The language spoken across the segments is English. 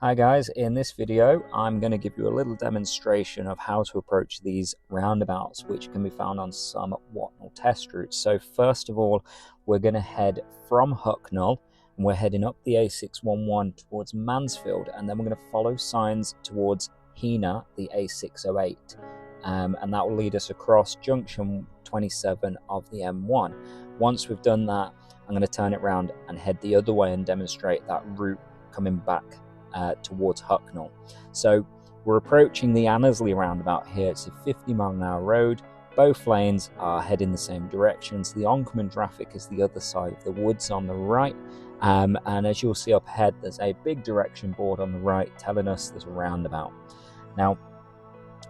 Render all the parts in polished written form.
Hi guys, in this video I'm going to give you a little demonstration of how to approach these roundabouts which can be found on some Watnall test routes. So first of all, we're going to head from Hucknall and we're heading up the A611 towards Mansfield, and then we're going to follow signs towards Heanor, the A608, and that will lead us across junction 27 of the M1. Once we've done that, I'm going to turn it around and head the other way and demonstrate that route coming back towards Hucknall. So we're approaching the Annesley roundabout here. It's a 50-mile-an-hour road. Both lanes are heading the same direction, so the oncoming traffic is the other side of the woods on the right, and as you'll see up ahead, there's a big direction board on the right telling us there's a roundabout. Now,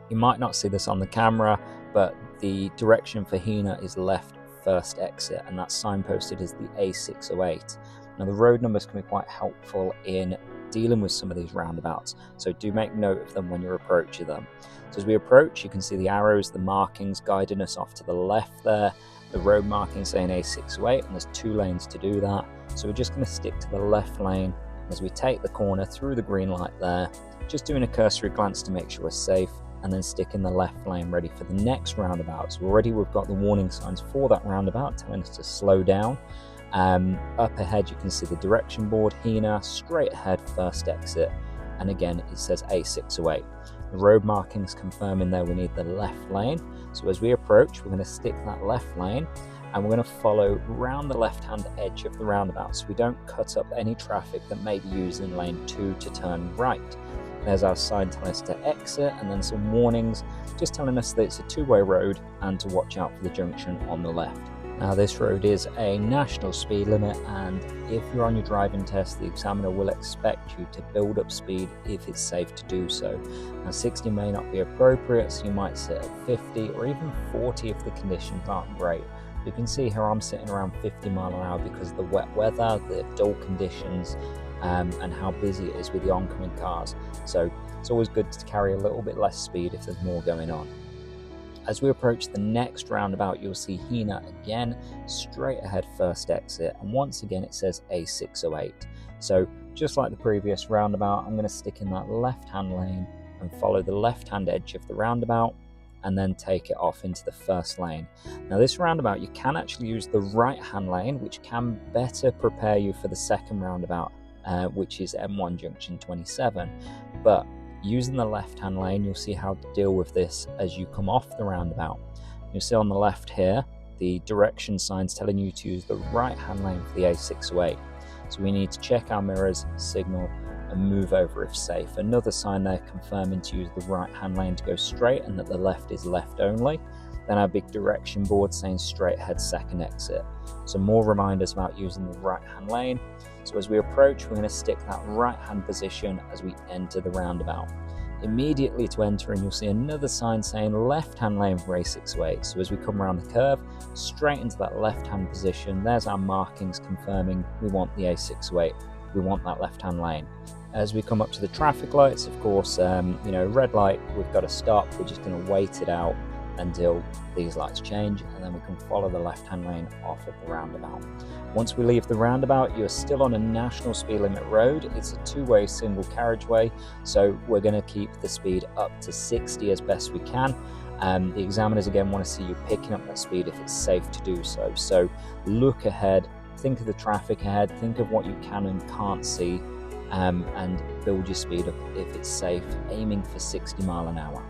you might not see this on the camera, but the direction for Heanor is left first exit, and that's signposted as the A608. Now, the road numbers can be quite helpful in dealing with some of these roundabouts, so do make note of them when you're approaching them. So as we approach, you can see the arrows, the markings guiding us off to the left there, the road marking saying A608, and there's 2 lanes to do that. So we're just going to stick to the left lane as we take the corner through the green light there, just doing a cursory glance to make sure we're safe, and then stick in the left lane ready for the next roundabout. So already we've got the warning signs for that roundabout telling us to slow down. Up ahead you can see the direction board, Heanor, straight ahead, first exit, and again it says A608. The road markings confirming there we need the left lane. So as we approach, we're going to stick that left lane and we're going to follow round the left hand edge of the roundabout so we don't cut up any traffic that may be using lane 2 to turn right. There's our sign telling us to exit, and then some warnings just telling us that it's a 2-way road and to watch out for the junction on the left. Now, this road is a national speed limit, and if you're on your driving test, the examiner will expect you to build up speed if it's safe to do so. Now, 60 may not be appropriate, so you might sit at 50 or even 40 if the conditions aren't great. You can see here I'm sitting around 50 miles an hour because of the wet weather, the dull conditions, and how busy it is with the oncoming cars. So it's always good to carry a little bit less speed if there's more going on. As we approach the next roundabout, you'll see Heanor again, straight ahead, first exit, and once again it says A608. So just like the previous roundabout, I'm going to stick in that left-hand lane and follow the left-hand edge of the roundabout and then take it off into the first lane. Now, this roundabout, you can actually use the right-hand lane, which can better prepare you for the second roundabout, which is M1 junction 27, but using the left-hand lane, you'll see how to deal with this as you come off the roundabout. You'll see on the left here, the direction signs telling you to use the right-hand lane for the A608. So we need to check our mirrors, signal, and move over if safe. Another sign there confirming to use the right-hand lane to go straight and that the left is left only. Then our big direction board saying straight ahead, second exit. So more reminders about using the right-hand lane. So as we approach, we're going to stick that right-hand position as we enter the roundabout. Immediately to entering, you'll see another sign saying left-hand lane for A608. So as we come around the curve, straight into that left-hand position, there's our markings confirming we want the A608. We want that left-hand lane. As we come up to the traffic lights, of course, red light, we've got to stop. We're just going to wait it out until these lights change, and then we can follow the left-hand lane off of the roundabout. Once we leave the roundabout, you're still on a national speed limit road. It's a 2-way single carriageway, so we're going to keep the speed up to 60 as best we can. The examiners again want to see you picking up that speed if it's safe to do so. So look ahead, think of the traffic ahead, think of what you can and can't see, and build your speed up if it's safe, aiming for 60 miles an hour.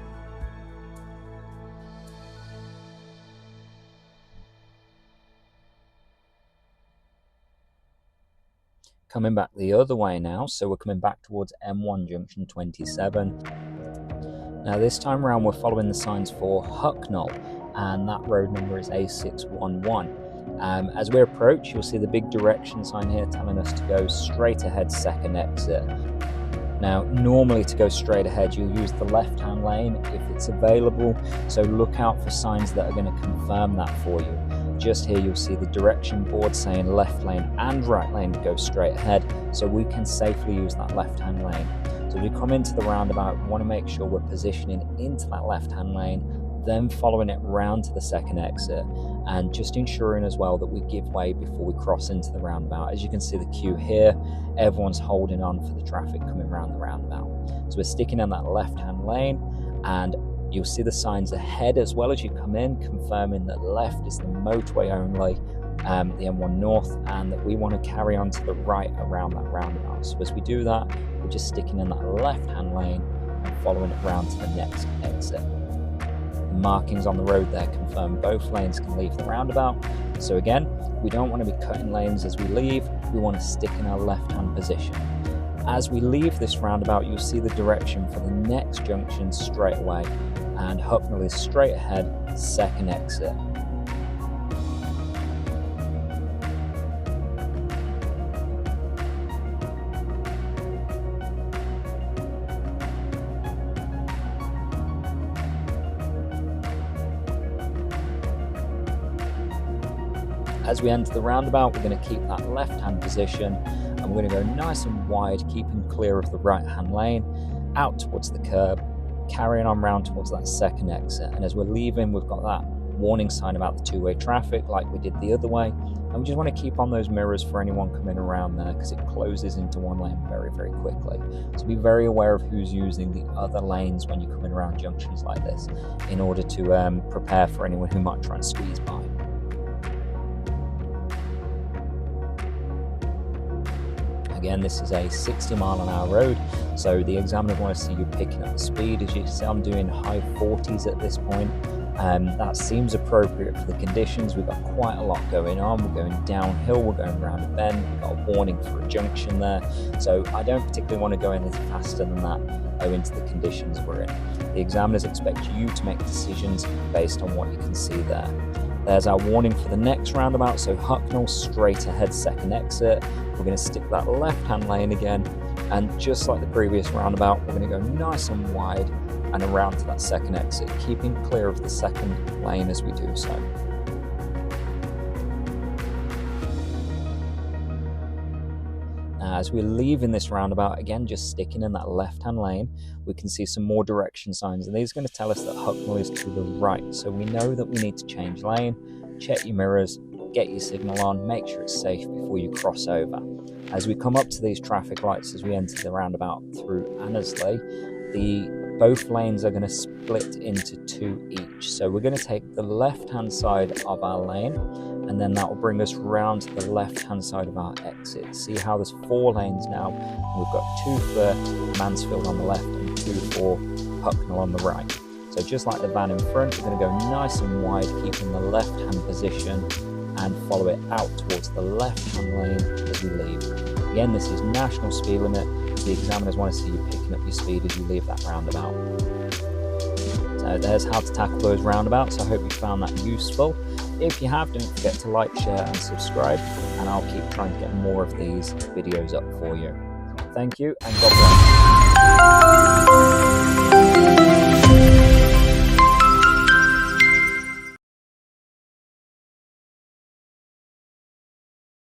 Coming back the other way now, so we're coming back towards M1 junction 27. Now this time around we're following the signs for Hucknall, and that road number is A611. As we approach, you'll see the big direction sign here telling us to go straight ahead, second exit. Now, normally to go straight ahead, you'll use the left-hand lane if it's available, so look out for signs that are going to confirm that for you. Just here you'll see the direction board saying left lane and right lane to go straight ahead, so we can safely use that left-hand lane. So as we come into the roundabout, we want to make sure we're positioning into that left-hand lane, then following it round to the second exit. and just ensuring as well that we give way before we cross into the roundabout. As you can see the queue here, everyone's holding on for the traffic coming around the roundabout. So we're sticking in that left-hand lane, and you'll see the signs ahead as well as you come in, confirming that left is the motorway only, the M1 North, and that we want to carry on to the right around that roundabout. So as we do that, we're just sticking in that left-hand lane and following it round to the next exit. The markings on the road there confirm both lanes can leave the roundabout. So again, we don't want to be cutting lanes as we leave, we want to stick in our left-hand position. As we leave this roundabout, you'll see the direction for the next junction straight away, and Hucknall is straight ahead, second exit. As we enter the roundabout, we're going to keep that left-hand position, and we're going to go nice and wide, keeping clear of the right-hand lane, out towards the curb, carrying on round towards that second exit. And as we're leaving, we've got that warning sign about the two-way traffic like we did the other way, and we just want to keep on those mirrors for anyone coming around there, because it closes into one lane very, very quickly. So be very aware of who's using the other lanes when you're coming around junctions like this, in order to prepare for anyone who might try and squeeze by. Again, this is a 60-mile-an-hour road, so the examiners want to see you picking up the speed. As you can see, I'm doing high 40s at this point. That seems appropriate for the conditions. We've got quite a lot going on. We're going downhill, we're going around a bend, we've got a warning for a junction there. So I don't particularly want to go any faster than that owing to the conditions we're in. The examiners expect you to make decisions based on what you can see there. There's our warning for the next roundabout, so Hucknall straight ahead, second exit. We're going to stick that left-hand lane again, and just like the previous roundabout, we're going to go nice and wide and around to that second exit, keeping clear of the second lane as we do so. As we're leaving this roundabout, again, just sticking in that left-hand lane, we can see some more direction signs, and these are going to tell us that Hucknall is to the right. So we know that we need to change lane, check your mirrors, get your signal on, make sure it's safe before you cross over. As we come up to these traffic lights, as we enter the roundabout through Annesley, both lanes are going to split into two each. So we're going to take the left-hand side of our lane, and then that will bring us round to the left-hand side of our exit. See how there's 4 lanes now, and we've got 2 for Mansfield on the left and 2 for Hucknall on the right. So just like the van in front, we're going to go nice and wide, keeping the left-hand position, and follow it out towards the left-hand lane as we leave. Again, this is national speed limit. The examiners want to see you picking up your speed as you leave that roundabout. So there's how to tackle those roundabouts. I hope you found that useful. If you have, don't forget to like, share and subscribe, and I'll keep trying to get more of these videos up for you. Thank you, and God bless.